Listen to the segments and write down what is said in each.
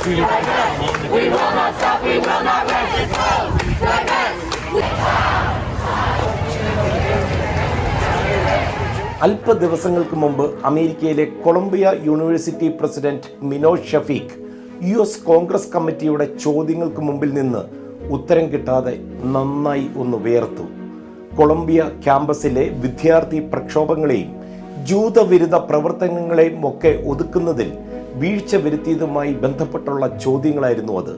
അല്പ ദിവസങ്ങൾക്ക് മുമ്പ് അമേരിക്കയിലെ Columbia University President Minouche Shafik US Congress കമ്മിറ്റിയുടെ ചോദ്യങ്ങൾക്ക് മുമ്പിൽ നിന്ന് ഉത്തരം കിട്ടാതെ നന്നായി ഒന്ന് വേർത്തു. കൊളംബിയ ക്യാമ്പസിലെ വിദ്യാർത്ഥി പ്രക്ഷോഭങ്ങളെയും ജൂതവിരുദ്ധ പ്രവർത്തനങ്ങളെയും ഒക്കെ ഒതുക്കുന്നതിൽ വീഴ്ച വരുത്തിയതുമായി ബന്ധപ്പെട്ടുള്ള ചോദ്യങ്ങളായിരുന്നു അത്.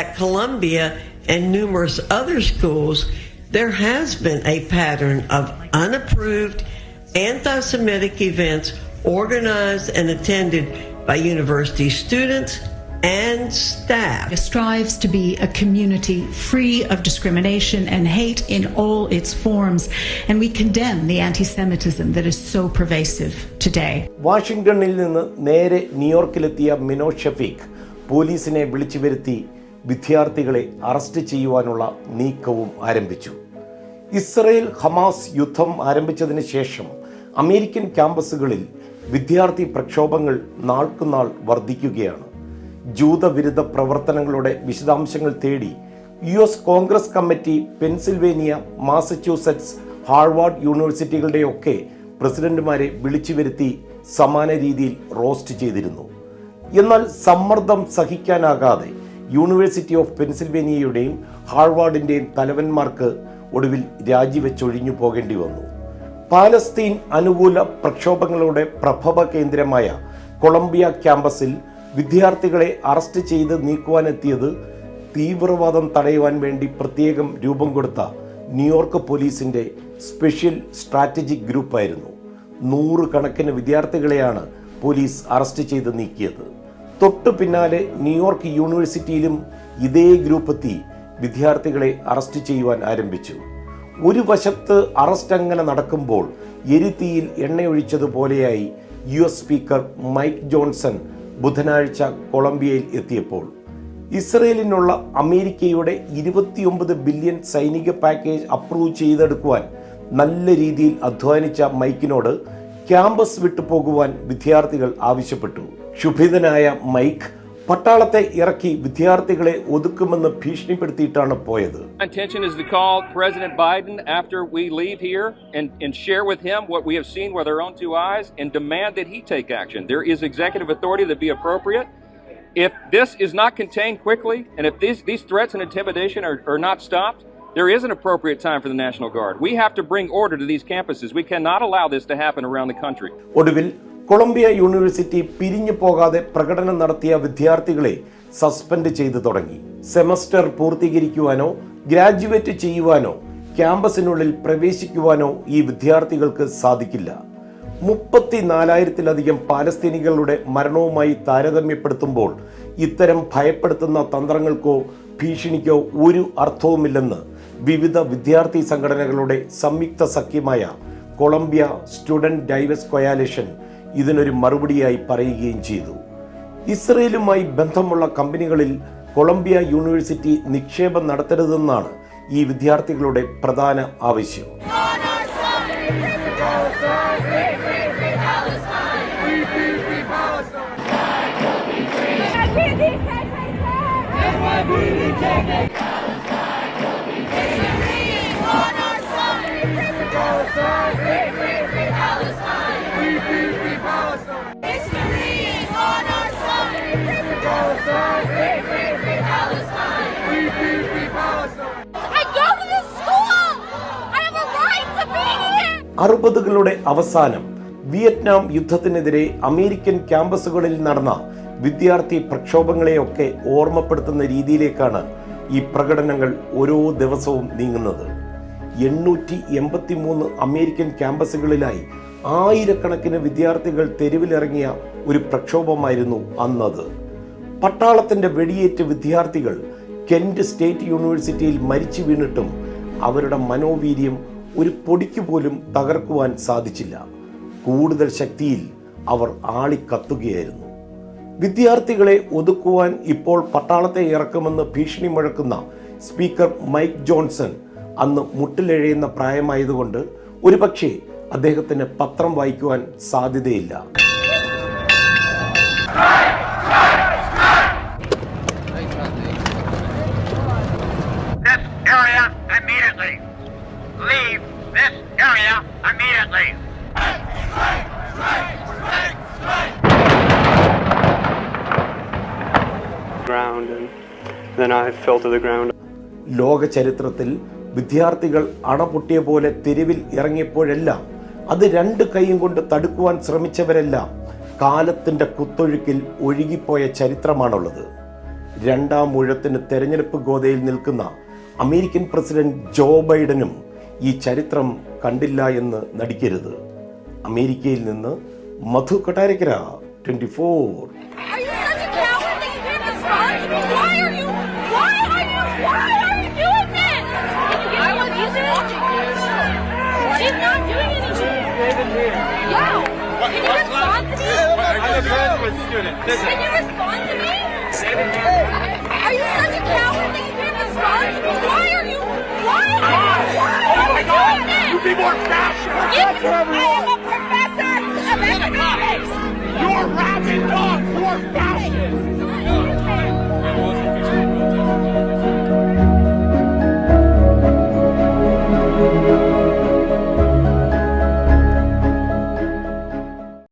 At Columbia and numerous other schools, there has been a pattern of unapproved anti-Semitic events organized and attended by university students and staff. It strives to be a community free of discrimination and hate in all its forms, and we condemn the anti-Semitism that is so pervasive today. വാഷിംഗ്ടണിൽ നിന്ന് നേരെ ന്യൂയോർക്കിലെത്തിയ മിനോഷ് ഷഫീഖ് പോലീസിനെ വിളിച്ചു വരുത്തി വിദ്യാർത്ഥികളെ arrest ചെയ്യുവാനുള്ള നീക്കവും ആരംഭിച്ചു. ഇസ്രയേൽ ഹമാസ് യുദ്ധം ആരംഭിച്ചതിന് ശേഷം അമേരിക്കൻ ക്യാമ്പസുകളിൽ വിദ്യാർത്ഥി പ്രക്ഷോഭങ്ങൾ നാൾക്കുനാൾ വർദ്ധിക്കുകയാണ്. ജൂതവിരുദ്ധ പ്രവർത്തനങ്ങളുടെ വിശദാംശങ്ങൾ തേടി US Congress committee Pennsylvania, Massachusetts, Harvard യൂണിവേഴ്സിറ്റികളുടെയൊക്കെ പ്രസിഡന്റുമാരെ വിളിച്ചു വരുത്തി സമാന രീതിയിൽ റോസ്റ്റ് ചെയ്തിരുന്നു. എന്നാൽ സമ്മർദ്ദം സഹിക്കാനാകാതെ യൂണിവേഴ്സിറ്റി ഓഫ് പെൻസിൽവേനിയയുടെയും ഹാർവാർഡിൻ്റെയും തലവന്മാർക്ക് ഒടുവിൽ രാജിവെച്ചൊഴിഞ്ഞു പോകേണ്ടി വന്നു. പാലസ്തീൻ അനുകൂല പ്രക്ഷോഭങ്ങളുടെ പ്രഭവ കേന്ദ്രമായ കൊളംബിയ ക്യാമ്പസിൽ വിദ്യാർത്ഥികളെ അറസ്റ്റ് ചെയ്ത് നീക്കുവാനെത്തിയത് തീവ്രവാദം തടയുവാൻ വേണ്ടി പ്രത്യേകം രൂപം കൊടുത്ത ന്യൂയോർക്ക് പോലീസിൻ്റെ സ്പെഷ്യൽ സ്ട്രാറ്റജിക് ഗ്രൂപ്പായിരുന്നു. 100 കണക്കിന് വിദ്യാർത്ഥികളെയാണ് പോലീസ് അറസ്റ്റ് ചെയ്ത് നീക്കിയത്. തൊട്ടു പിന്നാലെ ന്യൂയോർക്ക് യൂണിവേഴ്സിറ്റിയിലും ഇതേ ഗ്രൂപ്പ് എത്തി വിദ്യാർത്ഥികളെ അറസ്റ്റ് ചെയ്യുവാൻ ആരംഭിച്ചു. ഒരു വശത്ത് അറസ്റ്റ് അങ്ങനെ നടക്കുമ്പോൾ എരിതീയിൽ എണ്ണയൊഴിച്ചതുപോലെയായി US സ്പീക്കർ മൈക്ക് ജോൺസൺ ബുധനാഴ്ച കൊളംബിയയിൽ എത്തിയപ്പോൾ ഇസ്രയേലിനുള്ള അമേരിക്കയുടെ 29 ബില്യൺ സൈനിക പാക്കേജ് അപ്രൂവ് ചെയ്തെടുക്കുവാൻ നല്ല രീതിയിൽ അധ്വാനിച്ച മൈക്കിനോട് ക്യാമ്പസ് വിട്ടു പോകുവാൻ വിദ്യാർത്ഥികൾ ആവശ്യപ്പെട്ടു. ക്ഷുഭിതനായ മൈക്ക് പട്ടാളത്തെ ഇറക്കി വിദ്യാർത്ഥികളെ ഒതുക്കുമെന്ന് ഭീഷണിപ്പെടുത്തിയിട്ടാണ് പോയത്. Intention is to call President Biden after we leave here and share with him what we have seen with our own two eyes and demand that he take action. There is executive authority that be appropriate. If this is not contained quickly and if these threats and intimidation are not stopped, there is an appropriate time for the National Guard. We have to bring order to these campuses. We cannot allow this to happen around the country. ഒടുവിൽ Colombia university പിരിഞ്ഞു പോകാതെ പ്രകടനം നടത്തിയ വിദ്യാർത്ഥികളെ suspend ചെയ്തു തുടങ്ങി. Semester പൂർത്തീകരിക്കുവാനോ graduate ചെയ്യുവാനോ ക്യാമ്പസിനുള്ളിൽ പ്രവേശിക്കുവാനോ ഈ വിദ്യാർത്ഥികൾക്ക് സാധിക്കില്ല. 34,000-ലധികം പാലസ്തീനികളുടെ മരണവുമായി താരതമ്യപ്പെടുത്തുമ്പോൾ ഇത്തരം ഭയപ്പെടുത്തുന്ന തന്ത്രങ്ങൾക്കോ ഭീഷണിക്കോ ഒരു അർത്ഥവുമില്ലെന്ന് വിവിധ വിദ്യാർത്ഥി സംഘടനകളുടെ സംയുക്ത സഖ്യമായ കൊളംബിയ സ്റ്റുഡന്റ് ഡൈവേഴ്സ് കൊയാലിഷൻ ഇതിനൊരു മറുപടിയായി പറയുകയും ചെയ്തു. ഇസ്രയേലുമായി ബന്ധമുള്ള കമ്പനികളിൽ കൊളംബിയ യൂണിവേഴ്സിറ്റി നിക്ഷേപം നടത്തരുതെന്നാണ് ഈ വിദ്യാർത്ഥികളുടെ പ്രധാന ആവശ്യം. അറുപതുകളുടെ അവസാനം വിയറ്റ്നാം യുദ്ധത്തിനെതിരെ അമേരിക്കൻ ക്യാമ്പസുകളിൽ നടന്ന വിദ്യാർത്ഥി പ്രക്ഷോഭങ്ങളെയൊക്കെ ഓർമ്മപ്പെടുത്തുന്ന രീതിയിലേക്കാണ് ഈ പ്രകടനങ്ങൾ ഓരോ ദിവസവും നീങ്ങുന്നത്. 883 അമേരിക്കൻ ക്യാമ്പസുകളിലായി ആയിരക്കണക്കിന് വിദ്യാർത്ഥികൾ തെരുവിലിറങ്ങിയ ഒരു പ്രക്ഷോഭമായിരുന്നു അന്നത്. പട്ടാളത്തിന്റെ വെടിയേറ്റ് വിദ്യാർത്ഥികൾ കെന്റ് സ്റ്റേറ്റ് യൂണിവേഴ്സിറ്റിയിൽ മരിച്ചു വീണിട്ടും അവരുടെ മനോവീര്യം ഒരു പൊടിക്ക് പോലും തകർക്കുവാൻ സാധിച്ചില്ല. കൂടുതൽ ശക്തിയിൽ അവർ ആളിക്കത്തുകയായിരുന്നു. വിദ്യാർത്ഥികളെ ഒതുക്കുവാൻ ഇപ്പോൾ പട്ടാളത്തെ ഇറക്കുമെന്ന് ഭീഷണി മുഴക്കുന്ന സ്പീക്കർ മൈക്ക് ജോൺസൺ അന്ന് മുട്ടിലെഴയുന്ന പ്രായമായതുകൊണ്ട് ഒരുപക്ഷെ അദ്ദേഹത്തിന് പത്രം വായിക്കുവാൻ സാധ്യതയില്ല. ലോക ചരിത്രത്തിൽ വിദ്യാർത്ഥികൾ അണപൊട്ടിയ പോലെ തെരുവിൽ ഇറങ്ങിയപ്പോഴെല്ലാം അത് രണ്ട് കൈയും കൊണ്ട് തടുക്കുവാൻ ശ്രമിച്ചവരെല്ലാം കാലത്തിന്റെ കുത്തൊഴുക്കിൽ ഒഴുകിപ്പോയ ചരിത്രമാണുള്ളത്. രണ്ടാം ഊഴത്തിന് തെരഞ്ഞെടുപ്പ് ഗോതയിൽ നിൽക്കുന്ന അമേരിക്കൻ പ്രസിഡന്റ് ജോ ബൈഡനും ഈ ചരിത്രം കണ്ടില്ല എന്ന് നടിക്കരുത്. അമേരിക്കയിൽ നിന്ന് മധു Kottarakkara, 24. Can you respond to me? Are you such a coward that you can't respond to me? Why are you doing this? You be more passionate. Yes, I am a professor of economics. You're rabid dog. You're passionate.